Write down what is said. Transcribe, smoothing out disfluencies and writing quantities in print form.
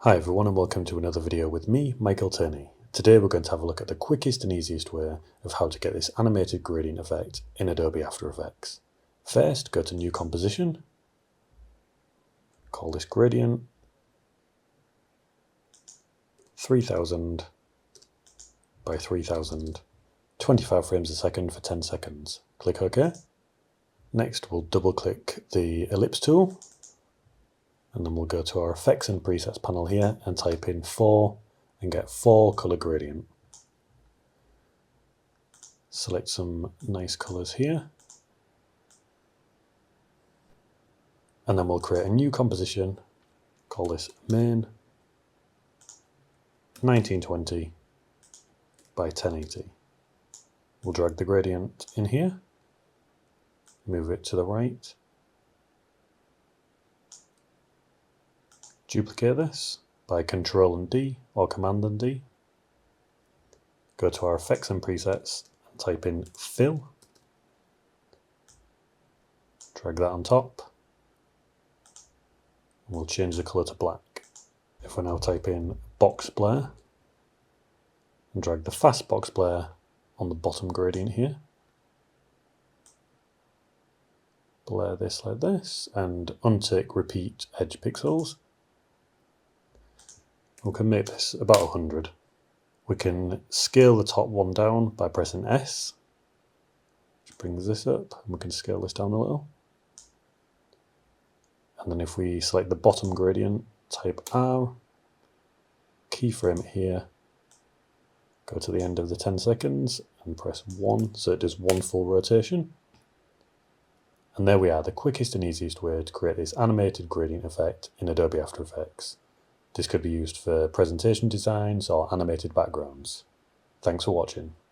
Hi everyone and welcome to another video with me, Michael Tierney. Today we're going to have a look at the quickest and easiest way of how to get this animated gradient effect in Adobe After Effects. First, go to New Composition, call this gradient, 3000 by 3000, 25 frames a second for 10 seconds. Click OK. Next we'll double click the ellipse tool, and then we'll go to our Effects and Presets panel here and type in 4 and get 4 color gradient. Select some nice colors here. And then we'll create a new composition, call this main 1920 by 1080. We'll drag the gradient in here, move it to the right, duplicate this by Ctrl and D or Command and D. Go to our Effects and Presets and type in Fill. Drag that on top. And we'll change the colour to black. If we now type in Box Blur and drag the Fast Box Blur on the bottom gradient here. Blur this like this and untick Repeat Edge Pixels. We can make this about 100. We can scale the top one down by pressing S, which brings this up, and we can scale this down a little. And then if we select the bottom gradient, type R, keyframe it here, go to the end of the 10 seconds and press 1 so it does one full rotation. And there we are, the quickest and easiest way to create this animated gradient effect in Adobe After Effects. This could be used for presentation designs or animated backgrounds. Thanks for watching.